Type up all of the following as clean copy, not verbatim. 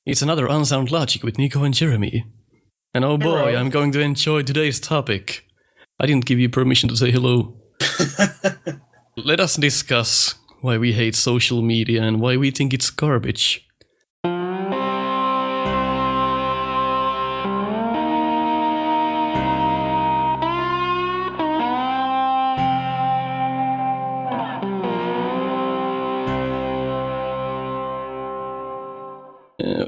It's another Unsound Logic with Nico and Jeremy. And oh boy, Hello. I'm going to enjoy today's topic. I didn't give you permission to say hello. Let us discuss why we hate social media and why we think it's garbage.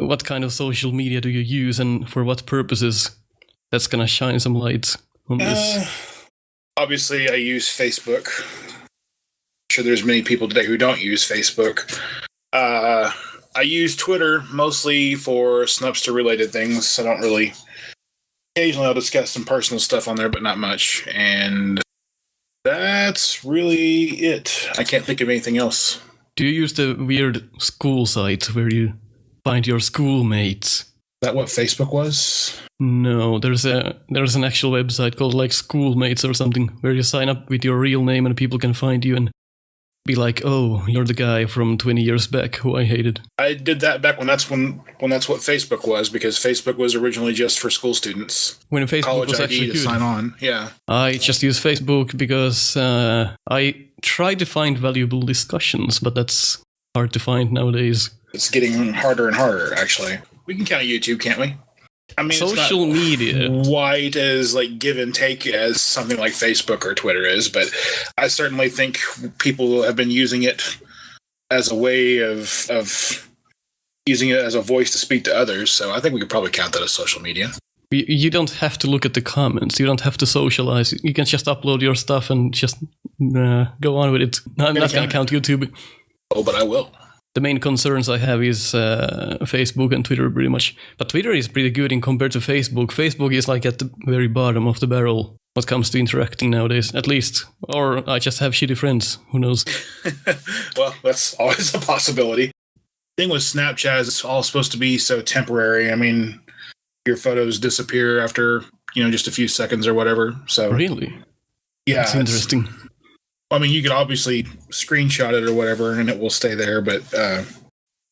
What kind of social media do you use and for what purposes? That's gonna shine some light on this. Obviously, I use Facebook. I'm sure there's many people today who don't use Facebook. I use Twitter mostly for Snupster-related things. I don't really... Occasionally, I'll discuss some personal stuff on there, but not much. And that's really it. I can't think of anything else. Do you use the weird school site where you find your schoolmates? Is that what Facebook was? No, there's an actual website called like Schoolmates or something where you sign up with your real name and people can find you and be like, oh, you're the guy from 20 years back who I hated. I did that back when that's what Facebook was, because Facebook was originally just for school students. When Facebook College was ID actually to good. sign on. Yeah. I just use Facebook because I try to find valuable discussions, but that's hard to find nowadays. It's getting harder and harder, actually. We can count YouTube, can't we? I mean, Social media. It's not quite as like give and take as something like Facebook or Twitter is, but I certainly think people have been using it as a way of using it as a voice to speak to others. So I think we could probably count that as social media. You don't have to look at the comments. You don't have to socialize. You can just upload your stuff and just go on with it. I'm not going to count YouTube. Oh, but I will. The main concerns I have is Facebook and Twitter pretty much. But Twitter is pretty good in compared to Facebook. Facebook is like at the very bottom of the barrel when it comes to interacting nowadays, at least. Or I just have shitty friends. Who knows? Well, that's always a possibility. The thing with Snapchat is it's all supposed to be so temporary. I mean, your photos disappear after, just a few seconds or whatever. So Really? Yeah. That's interesting. I mean, you could obviously screenshot it or whatever, and it will stay there. But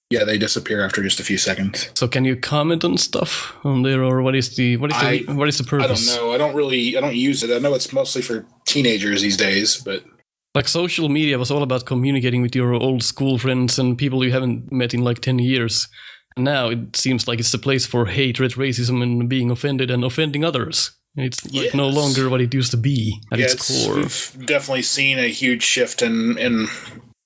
they disappear after just a few seconds. So can you comment on stuff on there, or what is the purpose? I don't know. I don't use it. I know it's mostly for teenagers these days, but like social media was all about communicating with your old school friends and people you haven't met in like 10 years. And now it seems like it's a place for hatred, racism, and being offended and offending others. It's like no longer what it used to be at its core. We've definitely seen a huge shift in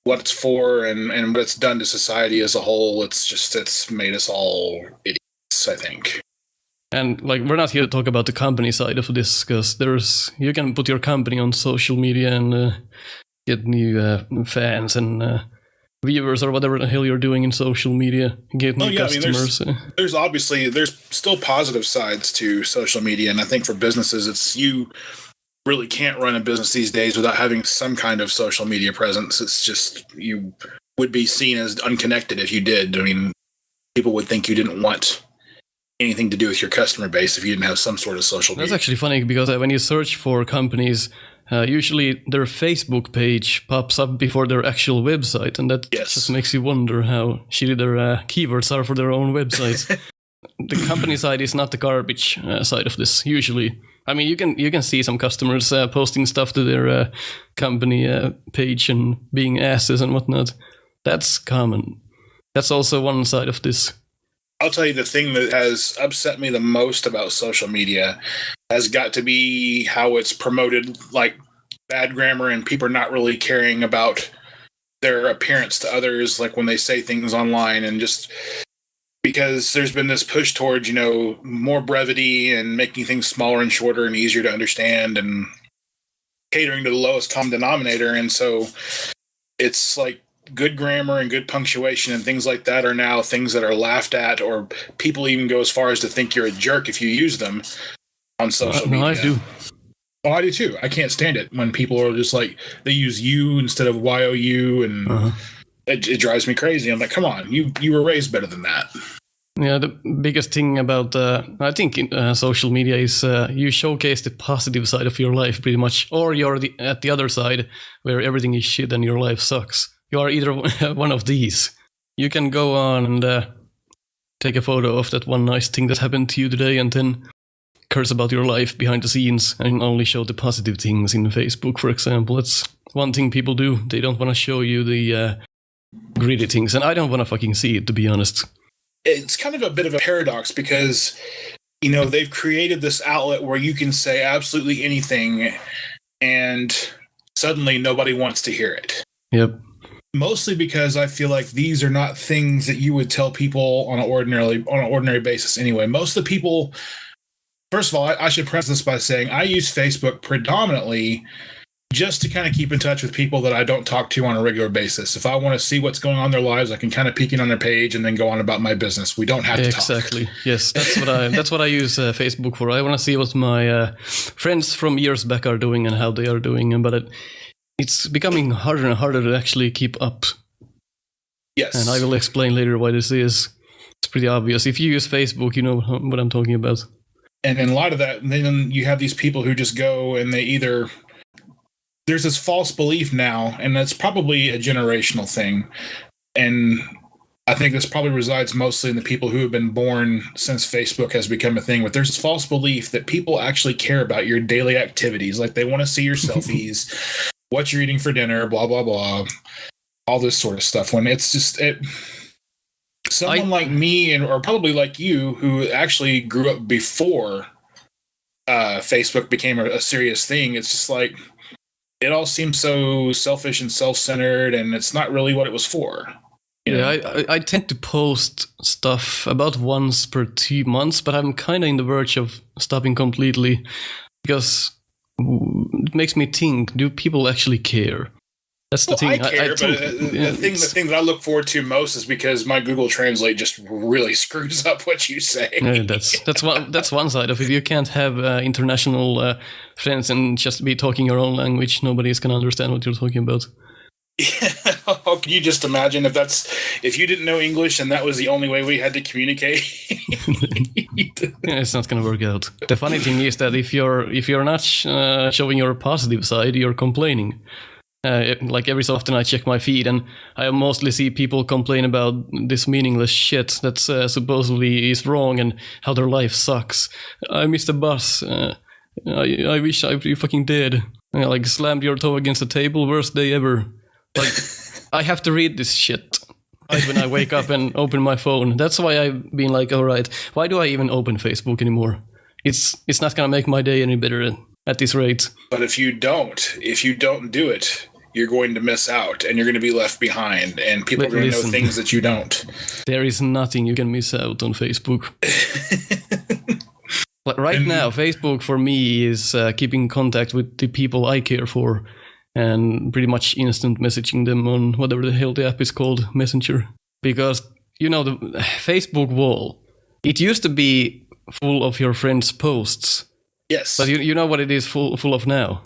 what it's for and what it's done to society as a whole. It's made us all idiots, I think. And like, we're not here to talk about the company side of this, because you can put your company on social media and get new fans and viewers or whatever the hell you're doing in social media, get new customers. I mean, there's still positive sides to social media, and I think for businesses, you really can't run a business these days without having some kind of social media presence. It's just, you would be seen as unconnected if you did. I mean, people would think you didn't want anything to do with your customer base if you didn't have some sort of social media. That's actually funny, because when you search for companies, usually their Facebook page pops up before their actual website, and that just makes you wonder how shitty their keywords are for their own websites. The company side is not the garbage side of this, usually. I mean, you can see some customers posting stuff to their company page and being asses and whatnot. That's common. That's also one side of this. I'll tell you, the thing that has upset me the most about social media has got to be how it's promoted, like bad grammar, and people are not really caring about their appearance to others, like when they say things online, and just because there's been this push towards, more brevity and making things smaller and shorter and easier to understand and catering to the lowest common denominator. And so it's like, good grammar and good punctuation and things like that are now things that are laughed at, or people even go as far as to think you're a jerk if you use them on social media. No, I do. Well, I do too. I can't stand it when people are just like, they use you instead of YOU, and it drives me crazy. I'm like, come on, you were raised better than that. Yeah, the biggest thing about, I think, social media is you showcase the positive side of your life pretty much, or you're at the other side where everything is shit and your life sucks. You are either one of these. You can go on and take a photo of that one nice thing that happened to you today and then curse about your life behind the scenes and only show the positive things in Facebook, for example. That's one thing people do. They don't want to show you the gritty things, and I don't want to fucking see it, to be honest. It's kind of a bit of a paradox because, they've created this outlet where you can say absolutely anything and suddenly nobody wants to hear it. Yep. Mostly because I feel like these are not things that you would tell people on an ordinary basis anyway. Most of the people, first of all, I should preface this by saying I use Facebook predominantly just to kind of keep in touch with people that I don't talk to on a regular basis. If I want to see what's going on in their lives, I can kind of peek in on their page and then go on about my business. We don't have to talk. Exactly. Yes, that's what I use Facebook for. I want to see what my friends from years back are doing and how they are doing, but it's becoming harder and harder to actually keep up. Yes. And I will explain later why this is. It's pretty obvious. If you use Facebook, you know what I'm talking about. And in light of that, then you have these people who just go and they either... There's this false belief now, and that's probably a generational thing. And I think this probably resides mostly in the people who have been born since Facebook has become a thing. But there's this false belief that people actually care about your daily activities. Like they want to see your selfies, what you're eating for dinner, blah, blah, blah, all this sort of stuff. When it's just... Someone like me, or probably like you, who actually grew up before Facebook became a serious thing, it's just like... It all seems so selfish and self-centered, and it's not really what it was for. Yeah, I tend to post stuff about once per 2 months, but I'm kind of in the verge of stopping completely because it makes me think: do people actually care? That's the thing. I care, but the thing that I look forward to most is because my Google Translate just really screws up what you say. Yeah, that's one side of it. You can't have international friends and just be talking your own language. Nobody is gonna understand what you're talking about. Yeah. Can you just imagine if you didn't know English and that was the only way we had to communicate? Yeah, it's not gonna work out. The funny thing is that if you're not showing your positive side, you're complaining. Like every so often I check my feed and I mostly see people complain about this meaningless shit that supposedly is wrong and how their life sucks. I missed the bus. I wish I fucking did. Like slammed your toe against the table, worst day ever. Like I have to read this shit when I wake up and open my phone. That's why I've been like, all right, why do I even open Facebook anymore? It's not gonna make my day any better at this rate. But if you don't do it, you're going to miss out and you're going to be left behind and people are going to know things that you don't. There is nothing you can miss out on Facebook. Right now, Facebook for me is keeping contact with the people I care for and pretty much instant messaging them on whatever the hell the app is called, Messenger. Because, the Facebook wall, it used to be full of your friends' posts. Yes. But you know what it is full of now?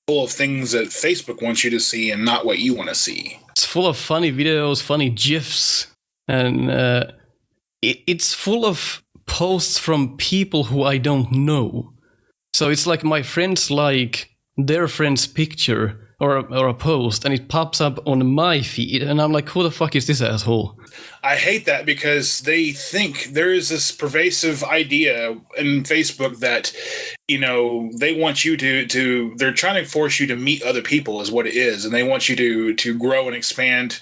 Full of things that Facebook wants you to see and not what you want to see. It's full of funny videos, funny GIFs, and it's full of posts from people who I don't know. So it's like my friends like their friend's picture or a post, and it pops up on my feed, and I'm like, who the fuck is this asshole? I hate that because they think there is this pervasive idea in Facebook that, they want you to they're trying to force you to meet other people is what it is. And they want you to grow and expand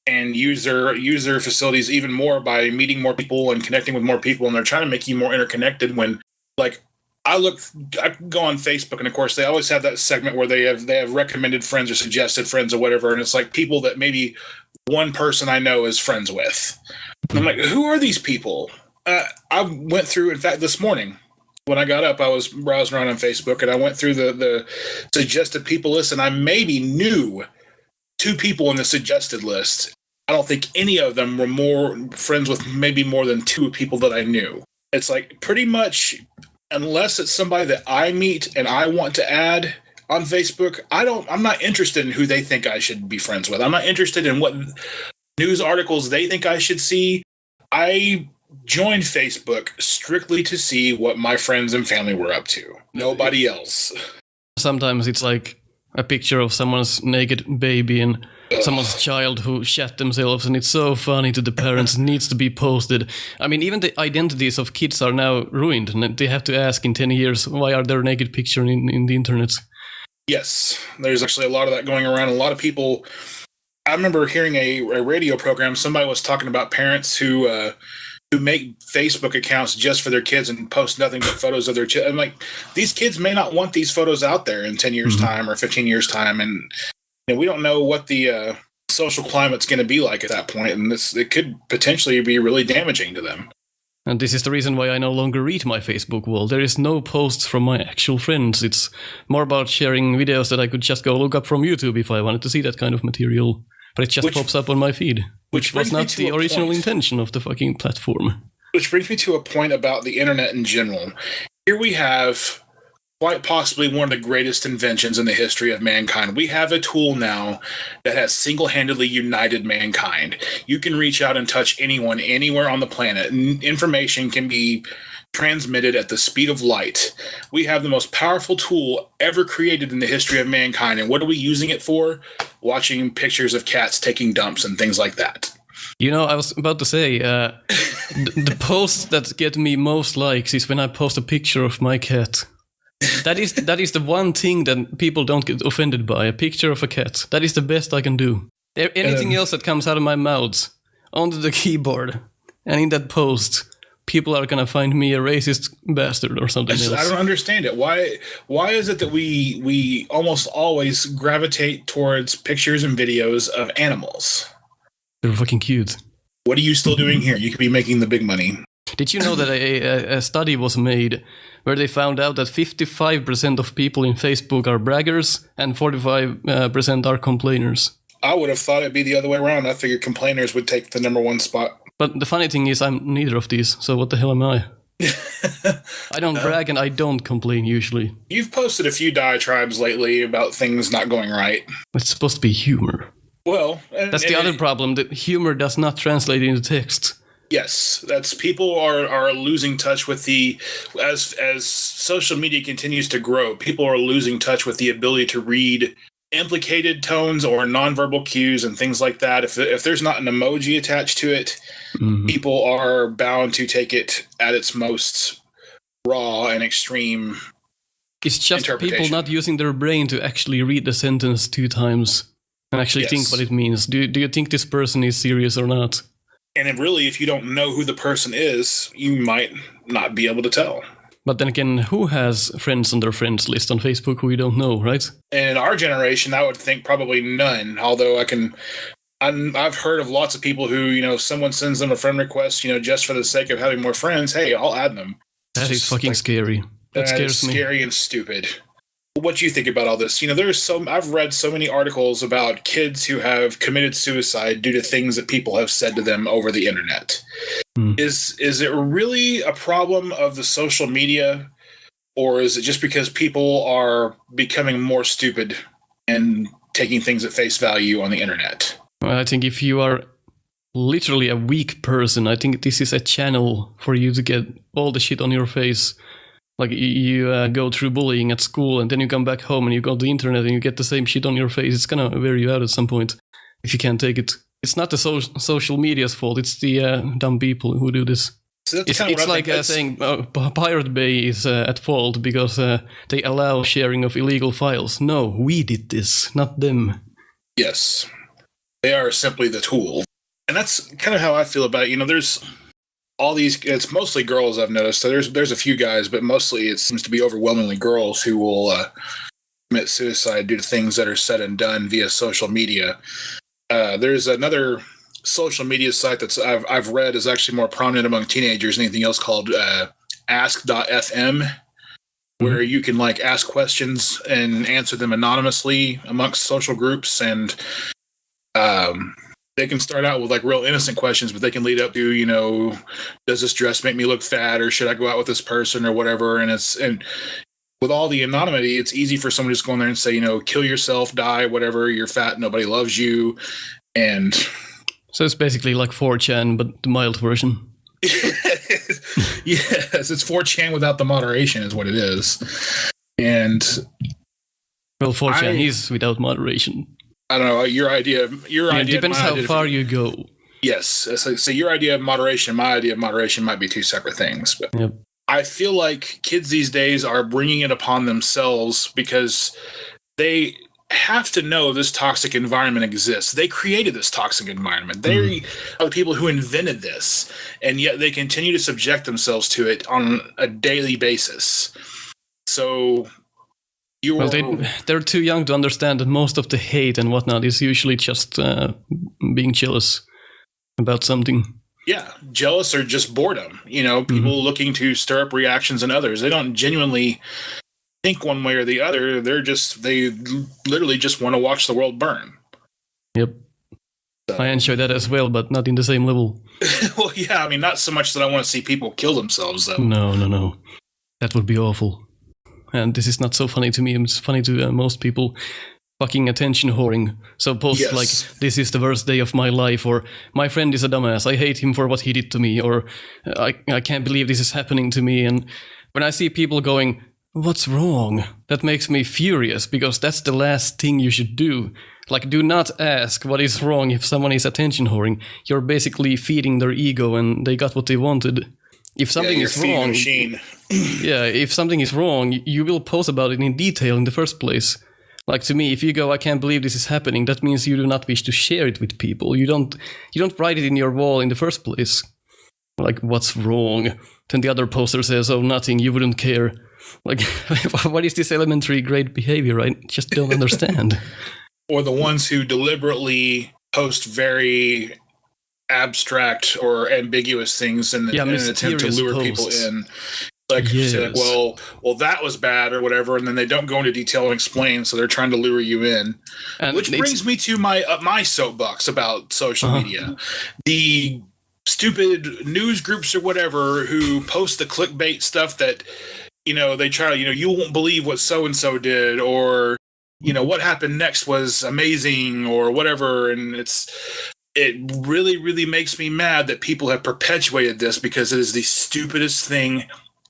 and use their facilities even more by meeting more people and connecting with more people. And they're trying to make you more interconnected when, like, I go on Facebook, and of course they always have that segment where they have recommended friends or suggested friends or whatever, and it's like people that maybe one person I know is friends with. And I'm like, who are these people? I went through, in fact, this morning when I got up, I was browsing around on Facebook, and I went through the suggested people list, and I maybe knew 2 people in the suggested list. I don't think any of them were more friends with maybe more than 2 people that I knew. It's like pretty much, unless it's somebody that I meet and I want to add on Facebook, I'm not interested in who they think I should be friends with. I'm not interested in what news articles they think I should see. I joined Facebook strictly to see what my friends and family were up to. Nobody else. Sometimes it's like a picture of someone's naked baby, and someone's child who shat themselves, and it's so funny to the parents. It needs to be posted. I mean, even the identities of kids are now ruined, and they have to ask in 10 years, why are there naked pictures in the internet? Yes, there's actually a lot of that going around. A lot of people... I remember hearing a radio program, somebody was talking about parents who make Facebook accounts just for their kids and post nothing but photos of their children. I'm like, these kids may not want these photos out there in 10 years' time or 15 years' time, and we don't know what the social climate's going to be like at that point, and it could potentially be really damaging to them. And this is the reason why I no longer read my Facebook wall. There is no posts from my actual friends. It's more about sharing videos that I could just go look up from YouTube if I wanted to see that kind of material. But it just pops up on my feed, which was not the original intention of the fucking platform. Which brings me to a point about the internet in general. Here we have quite possibly one of the greatest inventions in the history of mankind. We have a tool now that has single-handedly united mankind. You can reach out and touch anyone, anywhere on the planet. Information can be transmitted at the speed of light. We have the most powerful tool ever created in the history of mankind. And what are we using it for? Watching pictures of cats taking dumps and things like that. You know, I was about to say, the posts that get me most likes is when I post a picture of my cat. That is the one thing that people don't get offended by, a picture of a cat. That is the best I can do. Anything else that comes out of my mouth onto the keyboard and in that post, people are going to find me a racist bastard or something else. I don't understand it. Why is it that we almost always gravitate towards pictures and videos of animals? They're fucking cute. What are you still doing here? You could be making the big money. Did you know that a study was made where they found out that 55% of people in Facebook are braggers and 45% are complainers? I would have thought it'd be the other way around. I figured complainers would take the number one spot. But the funny thing is I'm neither of these, so what the hell am I? I don't brag and I don't complain usually. You've posted a few diatribes lately about things not going right. It's supposed to be humor. Well... That's the other problem, that humor does not translate into text. Yes, that's people are losing touch with as social media continues to grow, people are losing touch with the ability to read implicated tones or nonverbal cues and things like that. If there's not an emoji attached to it, people are bound to take it at its most raw and extreme. It's just people not using their brain to actually read the sentence 2 times and actually think what it means. Do you think this person is serious or not? And really, if you don't know who the person is, you might not be able to tell. But then again, who has friends on their friends list on Facebook who we don't know, right? And in our generation, I would think probably none. Although I've heard of lots of people who, someone sends them a friend request, just for the sake of having more friends. Hey, I'll add them. That is fucking scary. That scares me. Scary and stupid. What do you think about all this? I've read so many articles about kids who have committed suicide due to things that people have said to them over the internet. Is it really a problem of the social media, or is it just because people are becoming more stupid and taking things at face value on the internet? Well, I think if you are literally a weak person, I think this is a channel for you to get all the shit on your face. Like you go through bullying at school and then you come back home and you go to the internet and you get the same shit on your face. It's gonna wear you out at some point if you can't take it. It's not the social media's fault. It's the dumb people who do this. So it's like saying Pirate Bay is at fault because they allow sharing of illegal files. No, we did this, not them. Yes. They are simply the tool. And that's kind of how I feel about it. There's all these, it's mostly girls I've noticed. So there's a few guys, but mostly it seems to be overwhelmingly girls who will commit suicide due to things that are said and done via social media. There's another social media site that's I've read is actually more prominent among teenagers than anything else called ask.fm, where you can ask questions and answer them anonymously amongst social groups, and they can start out with real innocent questions, but they can lead up to, does this dress make me look fat, or should I go out with this person, or whatever. And with all the anonymity, it's easy for someone to just go in there and say, kill yourself, die, whatever, you're fat, nobody loves you. And so it's basically like 4chan, but the mild version. Yes, it's 4chan without the moderation is what it is. And 4chan is without moderation. I don't know, your idea. It depends how far you go. Yes. So your idea of moderation, my idea of moderation might be two separate things. But Yep. I feel like kids these days are bringing it upon themselves because they have to know this toxic environment exists. They created this toxic environment. They are the people who invented this, and yet they continue to subject themselves to it on a daily basis. So they're too young to understand that most of the hate and whatnot is usually just being jealous about something. Yeah, jealous or just boredom. People looking to stir up reactions in others. They don't genuinely think one way or the other. They literally just want to watch the world burn. Yep. So. I enjoy that as well, but not in the same level. Well, yeah, I mean, not so much that I want to see people kill themselves, though. No. That would be awful. And this is not so funny to me. It's funny to most people. Fucking attention whoring. So posts like, this is the worst day of my life, or my friend is a dumbass, I hate him for what he did to me, or I can't believe this is happening to me. And when I see people going, what's wrong? That makes me furious, because that's the last thing you should do. Like, do not ask what is wrong if someone is attention whoring. You're basically feeding their ego and they got what they wanted. If something is wrong, if something is wrong, you will post about it in detail in the first place. Like, to me, if you go, I can't believe this is happening, that means you do not wish to share it with people. You don't write it in your wall in the first place. Like, what's wrong? Then the other poster says, oh, nothing, you wouldn't care. Like, what is this elementary grade behavior? I just don't understand. Or the ones who deliberately post very abstract or ambiguous things in an attempt to lure people in. Like, say, well, that was bad or whatever, and then they don't go into detail and explain, so they're trying to lure you in. And which brings me to my soapbox about social media. The stupid news groups or whatever who post the clickbait stuff that, they try, you won't believe what so-and-so did, or, what happened next was amazing, or whatever, and it really, really makes me mad that people have perpetuated this, because it is the stupidest thing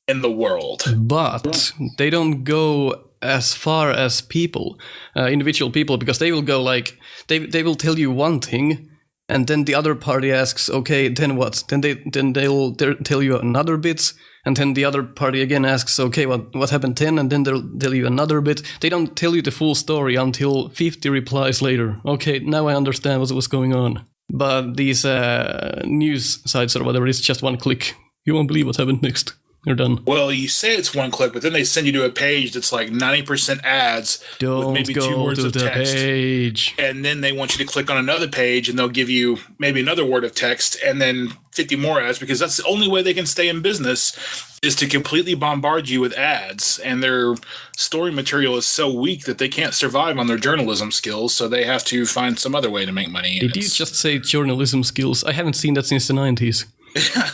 in the world. But they don't go as far as people, individual people, because they will go like, they will tell you one thing, and then the other party asks, okay, then what? Then they'll tell you another bit, and then the other party again asks, okay, what happened then? And then they'll tell you another bit. They don't tell you the full story until 50 replies later. Okay, now I understand what was going on. But these news sites or whatever, it's just one click. You won't believe what happened next. You're done. Well, you say it's one click, but then they send you to a page that's like 90% ads with maybe 2 words of text. Page. And then they want you to click on another page, and they'll give you maybe another word of text, and then 50 more ads, because that's the only way they can stay in business, is to completely bombard you with ads. And their story material is so weak that they can't survive on their journalism skills, so they have to find some other way to make money. Did you just say journalism skills? I haven't seen that since the 90s.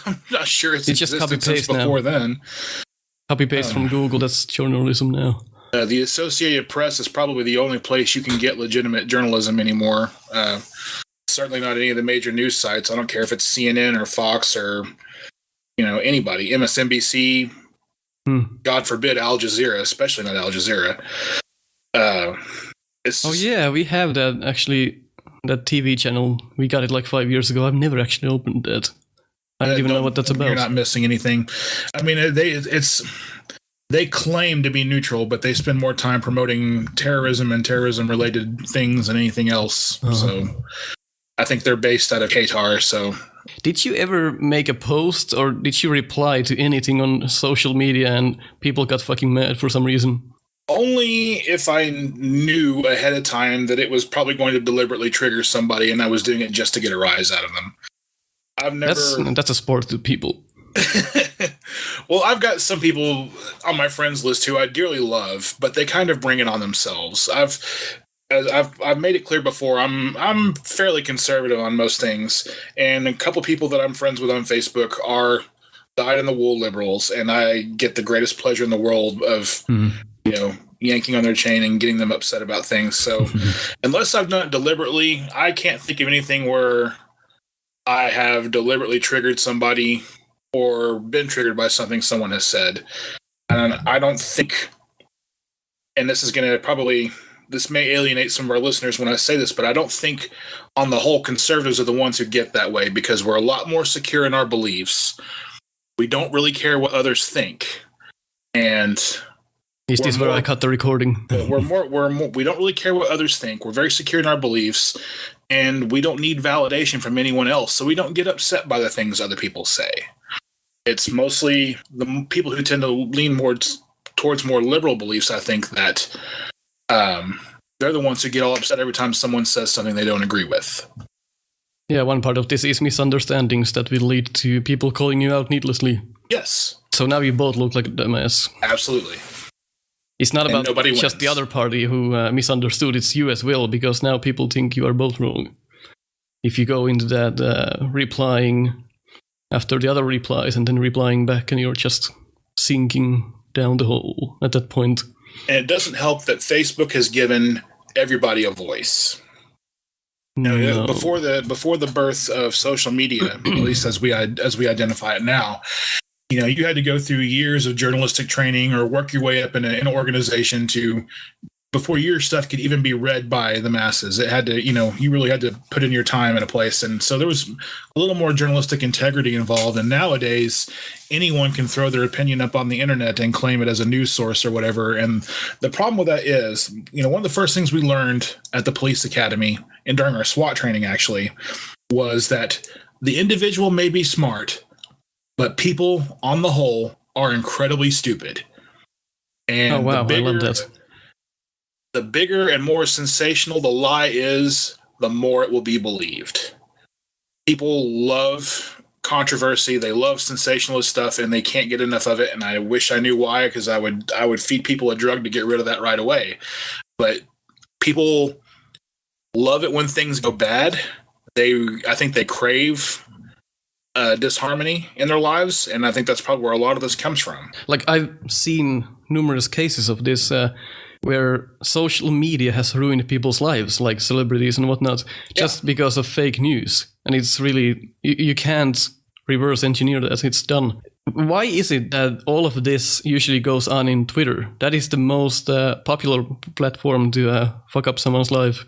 I'm not sure it's just copy-paste now. Before then. Copy-paste from Google, that's journalism now. The Associated Press is probably the only place you can get legitimate journalism anymore. Certainly not any of the major news sites. I don't care if it's CNN or Fox or, anybody. MSNBC, God forbid Al Jazeera, especially not Al Jazeera. We have that, actually, that TV channel. We got it like 5 years ago. I've never actually opened that. I don't even know what that's about. You're not missing anything. I mean, they claim to be neutral, but they spend more time promoting terrorism and terrorism-related things than anything else. Uh-huh. So I think they're based out of Qatar. So, did you ever make a post, or did you reply to anything on social media and people got fucking mad for some reason? Only if I knew ahead of time that it was probably going to deliberately trigger somebody, and I was doing it just to get a rise out of them. I've never. That's a sport to people. Well, I've got some people on my friends list who I dearly love, but they kind of bring it on themselves. I've made it clear before. I'm fairly conservative on most things, and a couple people that I'm friends with on Facebook are dyed-in-the-wool liberals, and I get the greatest pleasure in the world of yanking on their chain and getting them upset about things. So, unless I've done it deliberately, I can't think of anything where I have deliberately triggered somebody or been triggered by something someone has said. And I don't think, and this is going to probably this may alienate some of our listeners when I say this, but I don't think on the whole conservatives are the ones who get that way, because we're a lot more secure in our beliefs. We don't really care what others think. And is this where I cut the recording? We don't really care what others think. We're very secure in our beliefs, and we don't need validation from anyone else. So we don't get upset by the things other people say. It's mostly the people who tend to lean more towards more liberal beliefs, I think, that they're the ones who get all upset every time someone says something they don't agree with. Yeah, one part of this is misunderstandings that will lead to people calling you out needlessly. Yes. So now you both look like a dumbass. Absolutely. It's not about just the other party who misunderstood, it's you as well, because now people think you are both wrong. If you go into that replying after the other replies and then replying back, and you're just sinking down the hole at that point. And it doesn't help that Facebook has given everybody a voice. No. Before the birth of social media, at least as we identify it now, you had to go through years of journalistic training or work your way up in an organization before your stuff could even be read by the masses. It had to, you really had to put in your time in a place. And so there was a little more journalistic integrity involved. And nowadays, anyone can throw their opinion up on the internet and claim it as a news source or whatever. And the problem with that is, one of the first things we learned at the police academy and during our SWAT training actually was that the individual may be smart, but people on the whole are incredibly stupid. And oh, wow. I love that. The bigger and more sensational the lie is, the more it will be believed. People love controversy. They love sensationalist stuff, and they can't get enough of it. And I wish I knew why, because I would feed people a drug to get rid of that right away. But people love it when things go bad. I think they crave disharmony in their lives, and I think that's probably where a lot of this comes from. Like, I've seen numerous cases of this where social media has ruined people's lives, like celebrities and whatnot, just because of fake news. And it's really, you can't reverse engineer that. It's done. Why is it that all of this usually goes on in Twitter? That is the most popular platform to fuck up someone's life.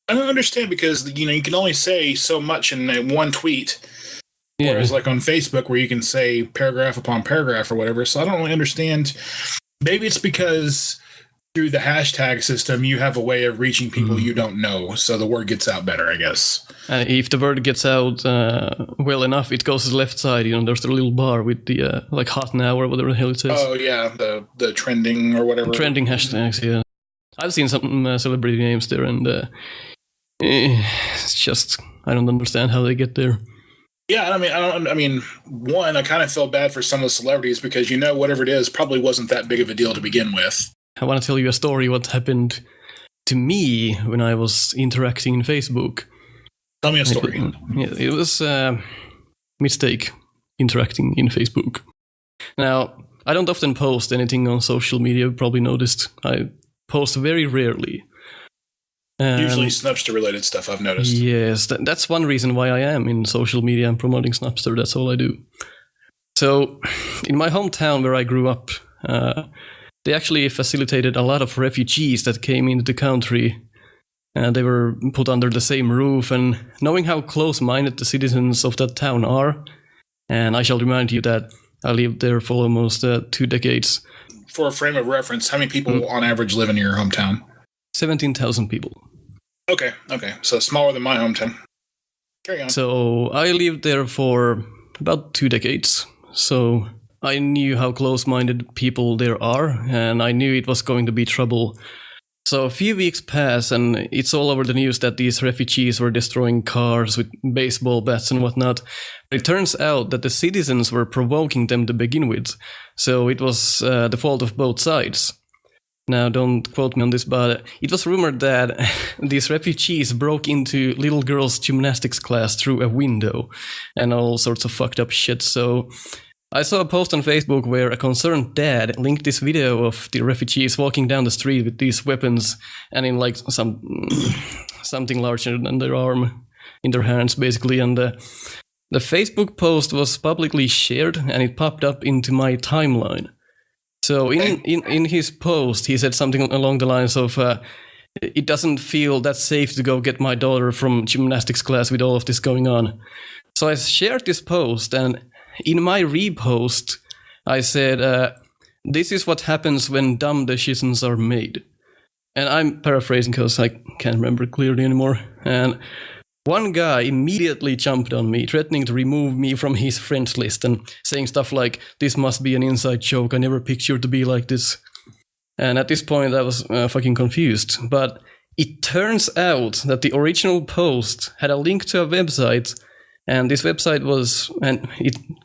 I don't understand, because you can only say so much in one tweet. Yeah. Whereas like on Facebook, where you can say paragraph upon paragraph or whatever. So I don't really understand. Maybe it's because through the hashtag system, you have a way of reaching people you don't know, so the word gets out better, I guess. If the word gets out well enough, it goes to the left side. There's the little bar with the like hot now or whatever the hell it says. Oh yeah, the trending or whatever. Trending hashtags, yeah. I've seen some celebrity names there, and it's just I don't understand how they get there. Yeah, I mean, one, I kind of feel bad for some of the celebrities, because whatever it is probably wasn't that big of a deal to begin with. I want to tell you a story what happened to me when I was interacting in Facebook. Tell me a story. It was a mistake interacting in Facebook. Now, I don't often post anything on social media, you've probably noticed. I post very rarely. Usually Snapster-related stuff, I've noticed. Yes, that's one reason why I am in social media and promoting Snapster. That's all I do. So, in my hometown where I grew up, they actually facilitated a lot of refugees that came into the country. They were put under the same roof, and knowing how close-minded the citizens of that town are, and I shall remind you that I lived there for almost 2 decades. For a frame of reference, how many people on average live in your hometown? 17,000 people. Okay. So smaller than my hometown. Carry on. So I lived there for about 2 decades. So I knew how close-minded people there are, and I knew it was going to be trouble. So a few weeks pass, and it's all over the news that these refugees were destroying cars with baseball bats and whatnot. It turns out that the citizens were provoking them to begin with. So it was the fault of both sides. Now, don't quote me on this, but it was rumored that these refugees broke into little girls' gymnastics class through a window and all sorts of fucked up shit. So I saw a post on Facebook where a concerned dad linked this video of the refugees walking down the street with these weapons and in like something larger than their arm in their hands, basically. And the Facebook post was publicly shared, and it popped up into my timeline. So in his post, he said something along the lines of, it doesn't feel that safe to go get my daughter from gymnastics class with all of this going on. So I shared this post, and in my repost, I said, this is what happens when dumb decisions are made. And I'm paraphrasing because I can't remember clearly anymore. And one guy immediately jumped on me, threatening to remove me from his friends list and saying stuff like, this must be an inside joke, I never pictured to be like this. And at this point, I was fucking confused. But it turns out that the original post had a link to a website, and this website was, and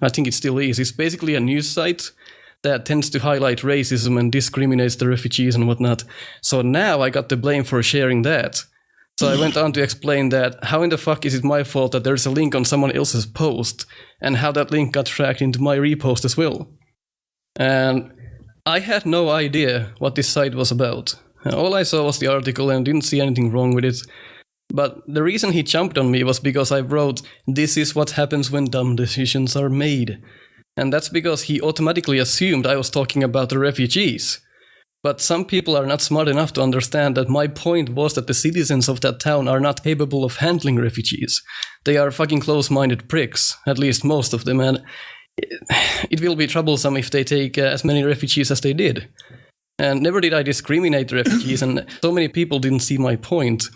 I think it still is, it's basically a news site that tends to highlight racism and discriminates the refugees and whatnot. So now I got the blame for sharing that. So I went on to explain that how in the fuck is it my fault that there's a link on someone else's post, and how that link got tracked into my repost as well. And I had no idea what this site was about. All I saw was the article and didn't see anything wrong with it. But the reason he jumped on me was because I wrote, this is what happens when dumb decisions are made. And that's because he automatically assumed I was talking about the refugees. But some people are not smart enough to understand that my point was that the citizens of that town are not capable of handling refugees. They are fucking close-minded pricks, at least most of them, and it will be troublesome if they take as many refugees as they did. And never did I discriminate the refugees, and so many people didn't see my point.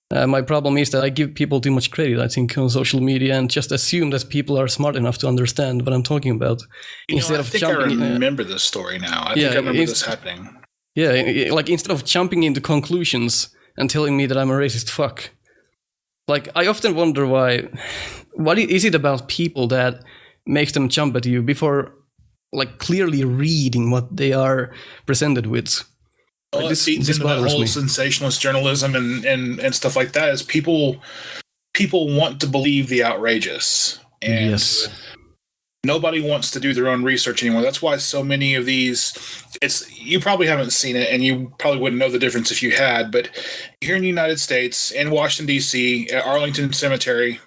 My problem is that I give people too much credit, I think, on social media, and just assume that people are smart enough to understand what I'm talking about. I think I remember this story now. I think I remember this happening. Yeah, like instead of jumping into conclusions and telling me that I'm a racist fuck. Like, I often wonder what is it about people that makes them jump at you before, like, clearly reading what they are presented with. Well, it feeds into that whole sensationalist journalism and stuff like that. Is people want to believe the outrageous, and yes. Nobody wants to do their own research anymore. That's why so many of these. You probably haven't seen it, and you probably wouldn't know the difference if you had. But here in the United States, in Washington D.C., at Arlington Cemetery,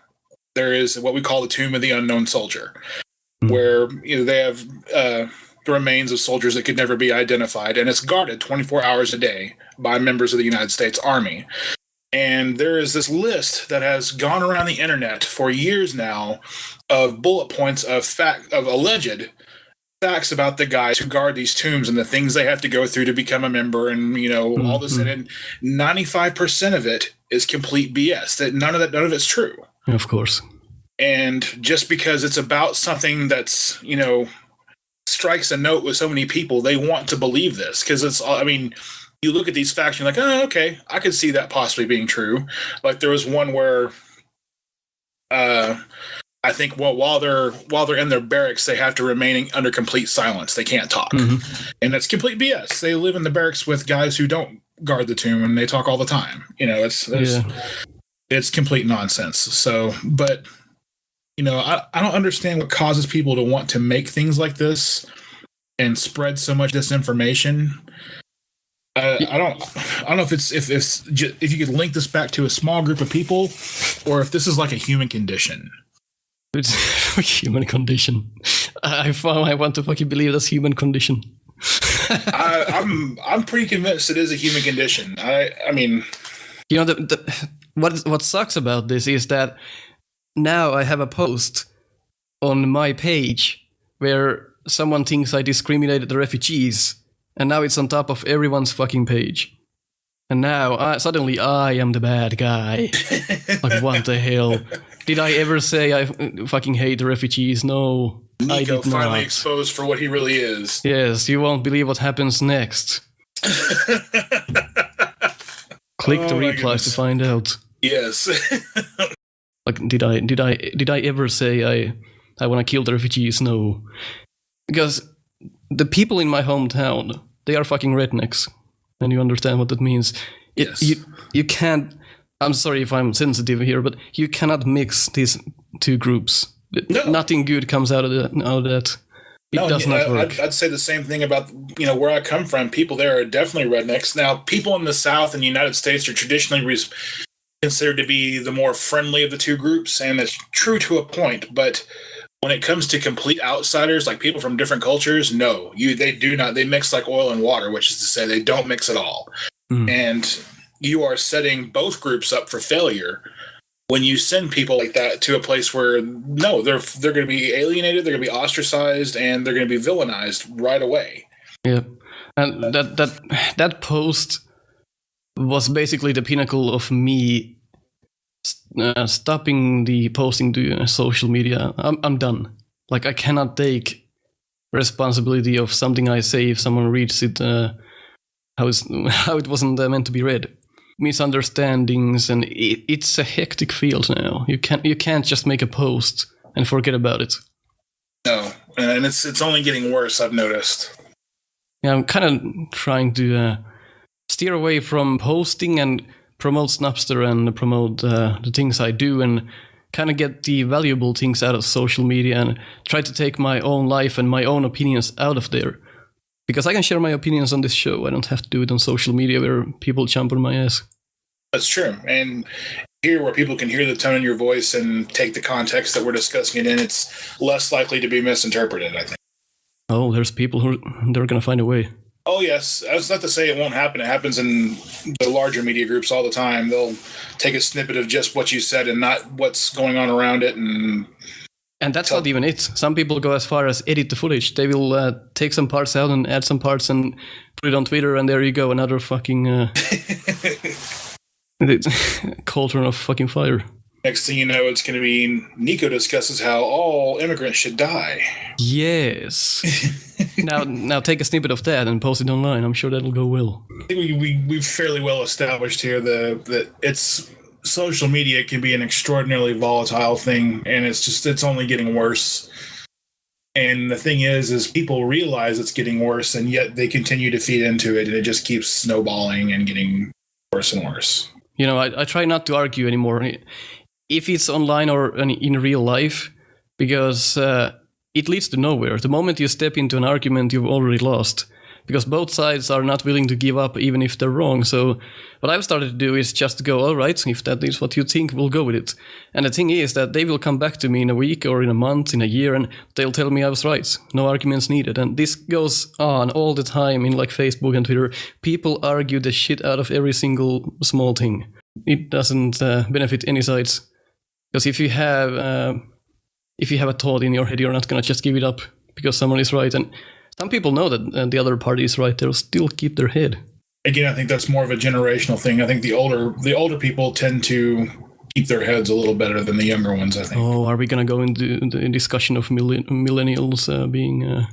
there is what we call the Tomb of the Unknown Soldier, where they have the remains of soldiers that could never be identified, and it's guarded 24 hours a day by members of the United States Army. And there is this list that has gone around the internet for years now of bullet points of alleged facts about the guys who guard these tombs and the things they have to go through to become a member, and all this. And 95% of it is complete BS. That none of it's true. Of course. And just because it's about something that's strikes a note with so many people, they want to believe this because it's. You look at these facts, you're like, oh, okay, I could see that possibly being true. Like there was one where, I think, while they're in their barracks, they have to remain under complete silence. They can't talk, and that's complete BS. They live in the barracks with guys who don't guard the tomb, and they talk all the time. It's complete nonsense. So, but I don't understand what causes people to want to make things like this and spread so much disinformation. I don't know if you could link this back to a small group of people, or if this is like a human condition. It's a human condition. I want to fucking believe that's human condition. I'm pretty convinced it is a human condition. I mean, what sucks about this is that now I have a post on my page where someone thinks I discriminated the refugees. And now it's on top of everyone's fucking page. And now, suddenly I am the bad guy. Like, what the hell? Did I ever say I fucking hate the refugees? No, Nico I did not. Finally exposed for what he really is. Yes, you won't believe what happens next. Click the replies to find out. Yes. Like, did I ever say I want to kill the refugees? No. Because the people in my hometown, they are fucking rednecks, and you understand what that means. Yes. You can't. I'm sorry if I'm sensitive here, but you cannot mix these two groups. No. Nothing good comes out of that. It does not work. I'd say the same thing about where I come from. People there are definitely rednecks. Now, people in the South and the United States are traditionally considered to be the more friendly of the two groups, and that's true to a point, but when it comes to complete outsiders, like people from different cultures, they do not. They mix like oil and water, which is to say they don't mix at all. And, you are setting both groups up for failure when you send people like that to a place where no, they're going to be alienated, they're going to be ostracized, and they're going to be villainized right away. Yeah, and that post was basically the pinnacle of me stopping the posting to social media. I'm done. Like, I cannot take responsibility of something I say if someone reads it how it wasn't meant to be read. Misunderstandings, and it's a hectic field now. You can't just make a post and forget about it. No, and it's only getting worse, I've noticed. Yeah, I'm kind of trying to steer away from posting and promote Snapster and promote the things I do, and kind of get the valuable things out of social media and try to take my own life and my own opinions out of there. Because I can share my opinions on this show. I don't have to do it on social media where people jump on my ass. That's true. And here where people can hear the tone in your voice and take the context that we're discussing it in, it's less likely to be misinterpreted, I think. Oh, there's people they're going to find a way. Oh, yes. That's not to say it won't happen. It happens in the larger media groups all the time. They'll take a snippet of just what you said and not what's going on around it. And that's not even it. Some people go as far as edit the footage. They will take some parts out and add some parts and put it on Twitter, and there you go, another fucking cauldron of fucking fire. Next thing you know, it's going to be Nico discusses how all immigrants should die. Yes. now take a snippet of that and post it online. I'm sure that'll go well. I think we've fairly well established here that it's social media can be an extraordinarily volatile thing, and it's only getting worse. And the thing is people realize it's getting worse, and yet they continue to feed into it, and it just keeps snowballing and getting worse and worse. You know, I try not to argue anymore, if it's online or in real life, because it leads to nowhere. The moment you step into an argument, you've already lost, because both sides are not willing to give up even if they're wrong. So what I've started to do is just go, all right, if that is what you think, we'll go with it. And the thing is that they will come back to me in a week or in a month, in a year, and they'll tell me I was right. No arguments needed. And this goes on all the time in like Facebook and Twitter. People argue the shit out of every single small thing. It doesn't benefit any sides. Because if you have a thought in your head, you're not going to just give it up because someone is right. And some people know that the other party is right. They'll still keep their head. Again, I think that's more of a generational thing. I think the older people tend to keep their heads a little better than the younger ones, I think. Oh, are we going to go into the discussion of millennials being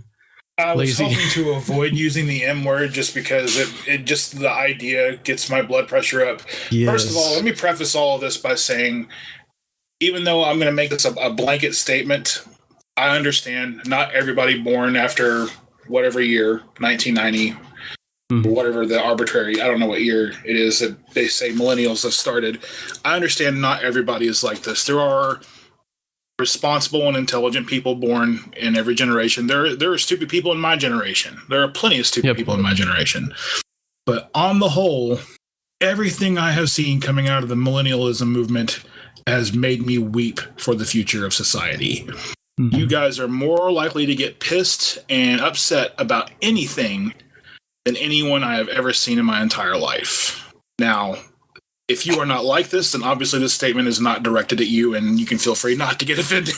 I was lazy? hoping to avoid using the M word just because it just the idea gets my blood pressure up. Yes. First of all, let me preface all of this by saying, even though I'm going to make this a blanket statement, I understand not everybody born after whatever year, 1990, or whatever the arbitrary, I don't know what year it is that they say millennials have started. I understand not everybody is like this. There are responsible and intelligent people born in every generation. There are stupid people in my generation. There are plenty of stupid people in my generation. But on the whole, everything I have seen coming out of the millennialism movement has made me weep for the future of society. Mm-hmm. You guys are more likely to get pissed and upset about anything than anyone I have ever seen in my entire life. Now, if you are not like this, then obviously this statement is not directed at you, and you can feel free not to get offended.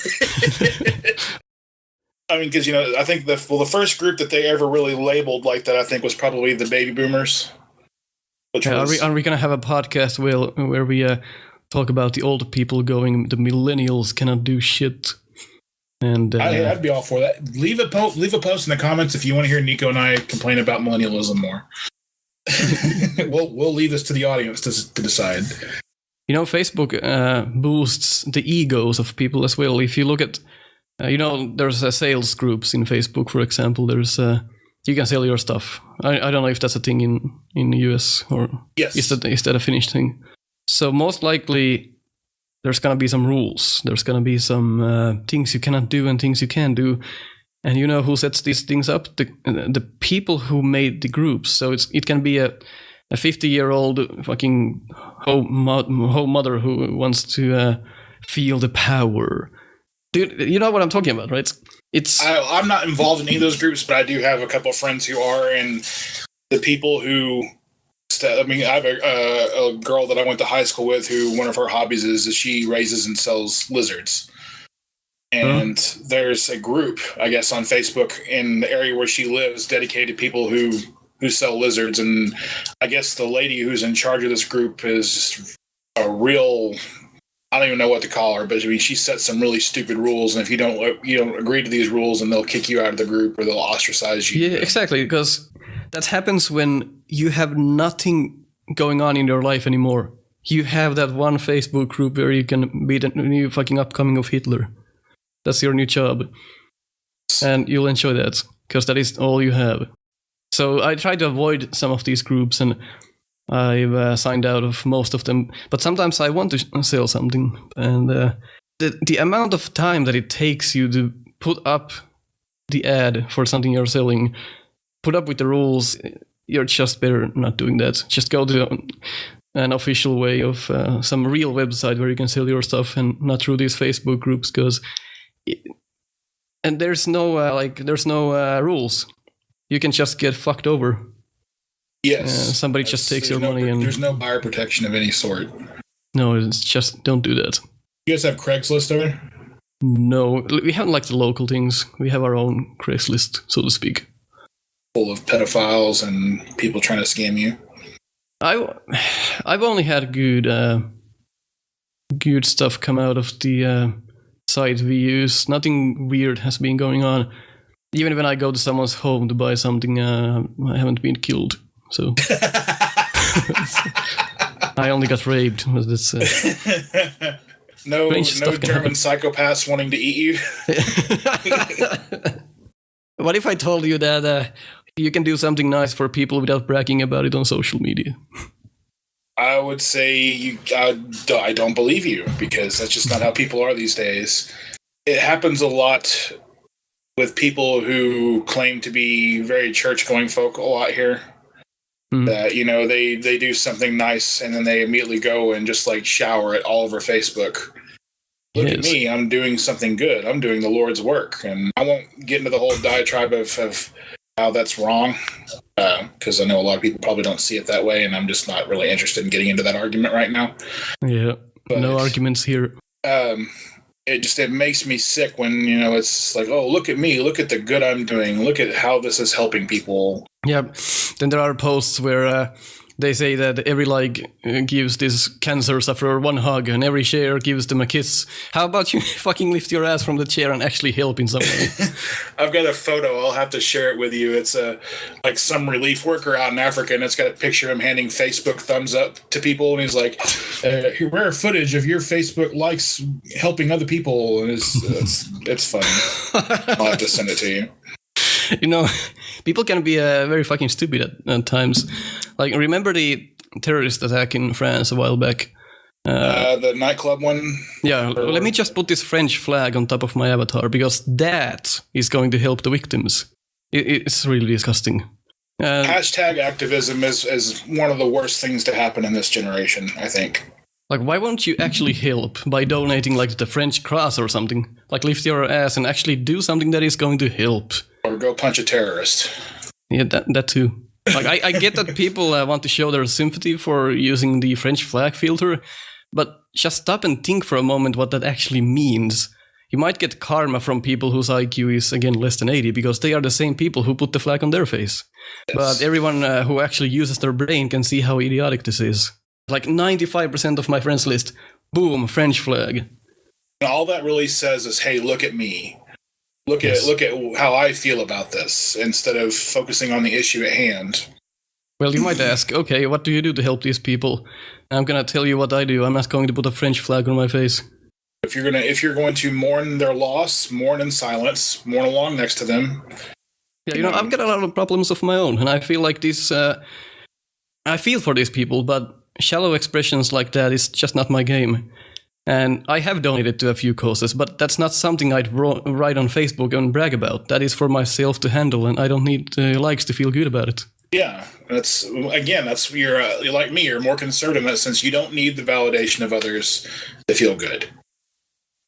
I mean, because, I think the first group that they ever really labeled like that, I think, was probably the baby boomers. Are we going to have a podcast where we talk about the older people going, the millennials cannot do shit? And I'd be all for that. Leave a post in the comments if you want to hear Nico and I complain about millennialism more. We'll leave this to the audience to decide. Facebook boosts the egos of people as well. If you look at, there's sales groups in Facebook, for example. There's you can sell your stuff. I don't know if that's a thing in the US or yes. Is that a Finnish thing? So most likely there's going to be some rules. There's going to be some things you cannot do and things you can do. And you know who sets these things up? The people who made the groups. So it can be a 50-year-old fucking home mother who wants to feel the power. Dude, you know what I'm talking about, right? I'm not involved in any of those groups, but I do have a couple of friends who are, and the people who I mean, I have a girl that I went to high school with who one of her hobbies is she raises and sells lizards. And there's a group, I guess, on Facebook in the area where she lives dedicated to people who sell lizards. And I guess the lady who's in charge of this group is a real, I don't even know what to call her, but I mean, she sets some really stupid rules. And if you don't agree to these rules, and they'll kick you out of the group or they'll ostracize you. Yeah, exactly. Because that happens when you have nothing going on in your life anymore. You have that one Facebook group where you can be the new fucking upcoming of Hitler. That's your new job. And you'll enjoy that, because that is all you have. So I try to avoid some of these groups, and I've signed out of most of them. But sometimes I want to sell something. And the amount of time that it takes you to put up the ad for something you're selling, put up with the rules, you're just better not doing that. Just go to an official way of some real website where you can sell your stuff, and not through these Facebook groups, because... And there's no rules. You can just get fucked over. Yes. Somebody just takes your money, and there's no buyer protection of any sort. No, it's just don't do that. You guys have Craigslist over there? No, we haven't like the local things. We have our own Craigslist, so to speak. Full of pedophiles and people trying to scam you. I've only had good stuff come out of the site we use. Nothing weird has been going on. Even when I go to someone's home to buy something, I haven't been killed. So I only got raped. That's, no German psychopaths wanting to eat you. What if I told you that you can do something nice for people without bragging about it on social media? I would say I don't believe you, because that's just not how people are these days. It happens a lot with people who claim to be very church-going folk a lot here. That, they do something nice and then they immediately go and just like shower it all over Facebook. Look at me, I'm doing something good. I'm doing the Lord's work. And I won't get into the whole diatribe of how that's wrong, because I know a lot of people probably don't see it that way, and I'm just not really interested in getting into that argument right now. Yeah, but no arguments here. It makes me sick when, it's like, oh, look at me, look at the good I'm doing, look at how this is helping people. Yeah, then there are posts where they say that every like gives this cancer sufferer one hug, and every share gives them a kiss. How about you fucking lift your ass from the chair and actually help in some way? I've got a photo. I'll have to share it with you. It's like some relief worker out in Africa, and it's got a picture of him handing Facebook thumbs up to people, and he's like, rare footage of your Facebook likes helping other people. And it's funny. I'll have to send it to you. People can be very fucking stupid at times. Like, remember the terrorist attack in France a while back? The nightclub one? Yeah, let me just put this French flag on top of my avatar, because that is going to help the victims. It's really disgusting. Hashtag activism is one of the worst things to happen in this generation, I think. Like, why won't you actually help by donating, like, the French cross or something? Like, lift your ass and actually do something that is going to help. Or go punch a terrorist. Yeah, that too. Like, I get that people want to show their sympathy for using the French flag filter, but just stop and think for a moment what that actually means. You might get karma from people whose IQ is, again, less than 80, because they are the same people who put the flag on their face. Yes. But everyone who actually uses their brain can see how idiotic this is. Like 95% of my friends list, boom, French flag. All that really says is, hey, look at me. Look at how I feel about this, instead of focusing on the issue at hand. Well, you might ask, okay, what do you do to help these people? I'm going to tell you what I do. I'm not going to put a French flag on my face. If you're going to mourn their loss, mourn in silence, mourn along next to them. Yeah, I've got a lot of problems of my own, and I feel like this. I feel for these people, but shallow expressions like that is just not my game. And I have donated to a few causes, but that's not something I'd write on Facebook and brag about. That is for myself to handle, and I don't need likes to feel good about it. Yeah, that's you're like me. You're more conservative in that sense. You don't need the validation of others to feel good.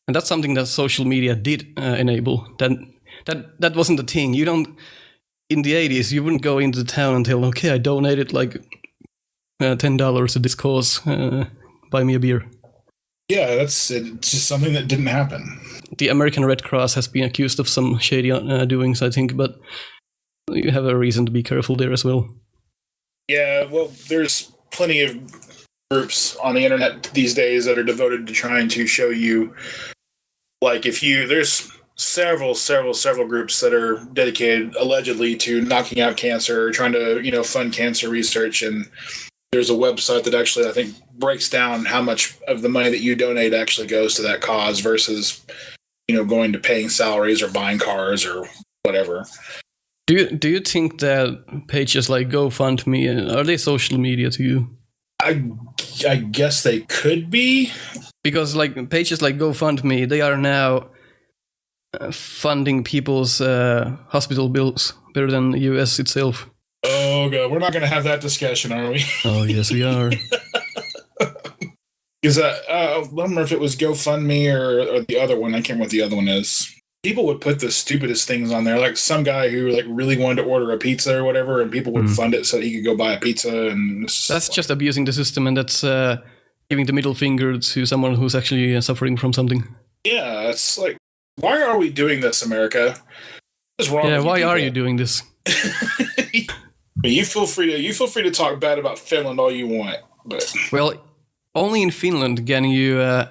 And that's something that social media did enable. That wasn't a thing. You don't. In the 80s, you wouldn't go into the town and tell, okay, I donated like $10 to this cause. Buy me a beer. Yeah, it's just something that didn't happen. The American Red Cross has been accused of some shady doings, I think, but you have a reason to be careful there as well. Yeah, well, there's plenty of groups on the internet these days that are devoted to trying to show you, like, there's several groups that are dedicated allegedly to knocking out cancer or trying to, fund cancer research. And there's a website that actually, I think, breaks down how much of the money that you donate actually goes to that cause versus, going to paying salaries or buying cars or whatever. Do you think that pages like GoFundMe, are they social media to you? I guess they could be. Because like pages like GoFundMe, they are now funding people's hospital bills better than the US itself. Oh, God. We're not going to have that discussion, are we? Oh, yes, we are. Because I don't remember if it was GoFundMe or the other one. I can't remember what the other one is. People would put the stupidest things on there, like some guy who really wanted to order a pizza or whatever, and people would fund it so he could go buy a pizza. And that's just abusing the system, and that's giving the middle finger to someone who's actually suffering from something. Yeah, it's like, why are we doing this, America? What's wrong? Yeah, why are you doing this? You feel free to talk bad about Finland all you want, but only in Finland can you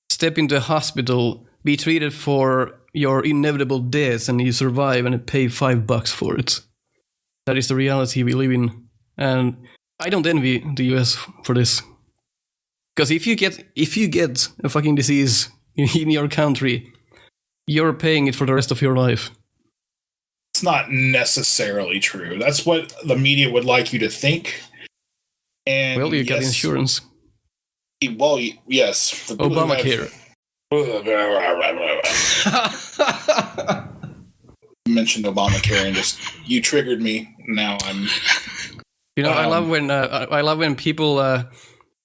step into a hospital, be treated for your inevitable death, and you survive and pay $5 for it. That is the reality we live in, and I don't envy the US for this. Because if you get a fucking disease in your country, you're paying it for the rest of your life. It's not necessarily true. That's what the media would like you to think. And you get insurance. Well, yes. Obamacare. You mentioned Obamacare and you triggered me. Now I'm. I love when people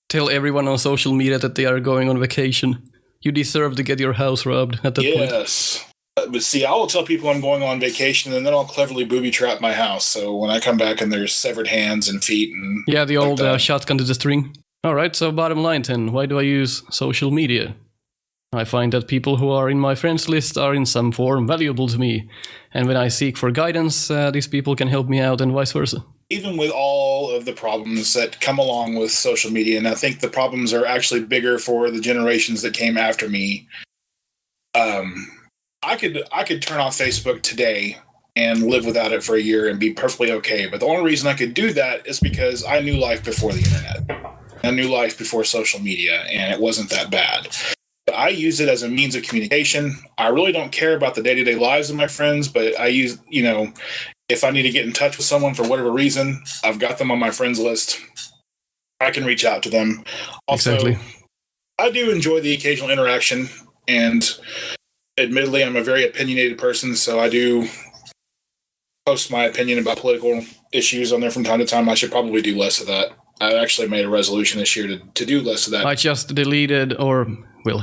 tell everyone on social media that they are going on vacation. You deserve to get your house robbed at that point. Yes. But see, I will tell people I'm going on vacation, and then I'll cleverly booby trap my house. So when I come back and there's severed hands and feet and the old shotgun to the string. All right, so bottom line then, why do I use social media? I find that people who are in my friends list are in some form valuable to me. And when I seek for guidance, these people can help me out and vice versa. Even with all of the problems that come along with social media, and I think the problems are actually bigger for the generations that came after me, I could turn off Facebook today and live without it for a year and be perfectly okay. But the only reason I could do that is because I knew life before the internet. I knew life before social media, and it wasn't that bad. But I use it as a means of communication. I really don't care about the day-to-day lives of my friends, but I use, if I need to get in touch with someone for whatever reason, I've got them on my friends list. I can reach out to them. Also, exactly. I do enjoy the occasional interaction, and admittedly, I'm a very opinionated person, so I do post my opinion about political issues on there from time to time. I should probably do less of that. I actually made a resolution this year to do less of that. I just deleted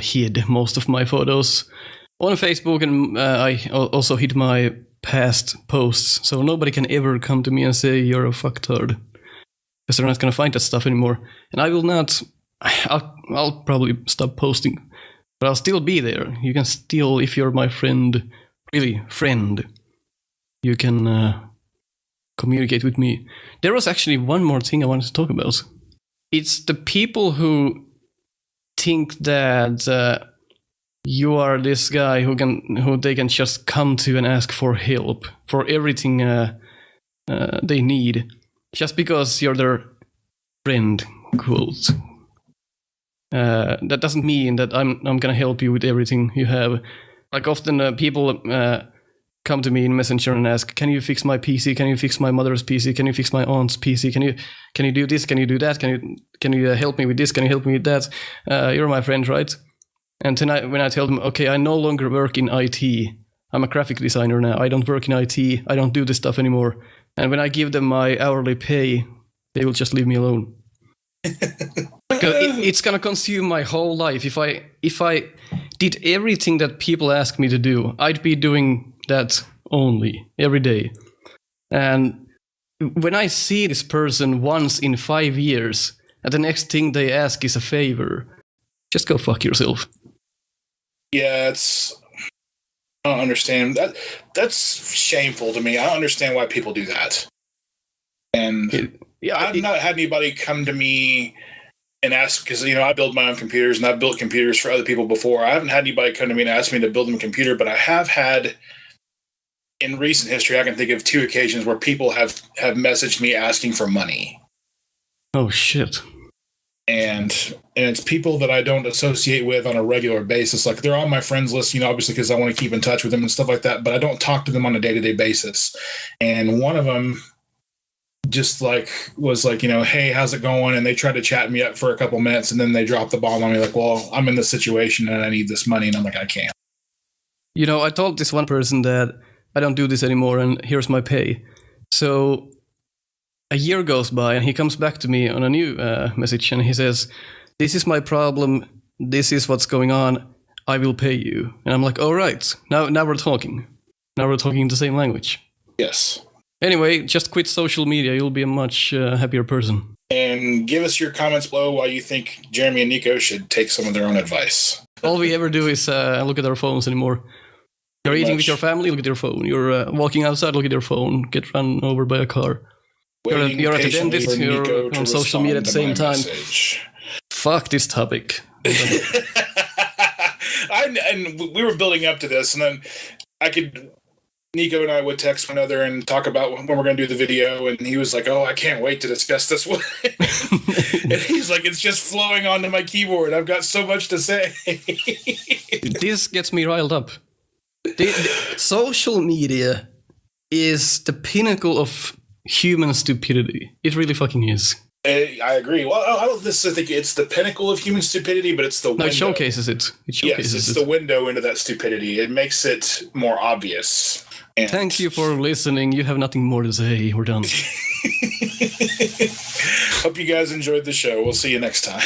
hid most of my photos on Facebook, and I also hid my past posts, so nobody can ever come to me and say you're a fucktard, because they're not going to find that stuff anymore. And I will not. I'll probably stop posting, but I'll still be there. You can still, if you're my friend, really friend, you can communicate with me. There was actually one more thing I wanted to talk about. It's the people who think that you are this guy who they can just come to and ask for help for everything they need, just because you're their friend, quote. That doesn't mean that I'm gonna help you with everything you have. Like often people come to me in Messenger and ask, "Can you fix my PC? Can you fix my mother's PC? Can you fix my aunt's PC? Can you do this? Can you do that? Can you help me with this? Can you help me with that? You're my friend, right?" And tonight, when I tell them, "Okay, I no longer work in IT. I'm a graphic designer now. I don't work in IT. I don't do this stuff anymore." And when I give them my hourly pay, they will just leave me alone. It's gonna consume my whole life. If I did everything that people ask me to do, I'd be doing that only every day. And when I see this person once in 5 years, and the next thing they ask is a favor, just go fuck yourself. Yeah, I don't understand that. That's shameful to me. I don't understand why people do that. And I've not had anybody come to me and ask, because I build my own computers and I've built computers for other people before. I haven't had anybody come to me and ask me to build them a computer, but I have had in recent history. I can think of 2 occasions where people have messaged me asking for money. Oh shit! And it's people that I don't associate with on a regular basis. Like, they're on my friends list, obviously because I want to keep in touch with them and stuff like that. But I don't talk to them on a day-to-day basis. And one of them just was like, hey, how's it going? And they tried to chat me up for a couple minutes, and then they dropped the bomb on me like, well, I'm in this situation and I need this money. And I'm like, I can't. I told this one person that I don't do this anymore and here's my pay. So a year goes by and he comes back to me on a new message and he says, this is my problem. This is what's going on. I will pay you. And I'm like, all right, now we're talking. Now we're talking the same language. Yes. Anyway, just quit social media. You'll be a much happier person. And give us your comments below why you think Jeremy and Nico should take some of their own advice. All we ever do is look at our phones anymore. You're eating with your family, look at your phone. You're walking outside, look at your phone. Get run over by a car. You're at the dentist, you're on social media at the same time. Message. Fuck this topic. And we were building up to this, and then Nico and I would text one another and talk about when we're going to do the video, and he was like, oh, I can't wait to discuss this one. And he's like, it's just flowing onto my keyboard. I've got so much to say. This gets me riled up. The social media is the pinnacle of human stupidity. It really fucking is. I agree. Well, I don't necessarily think it's the pinnacle of human stupidity, but it's the window. No, it showcases it. Yes, it's the window into that stupidity. It makes it more obvious. And thank you for listening. You have nothing more to say. We're done. Hope you guys enjoyed the show. We'll see you next time.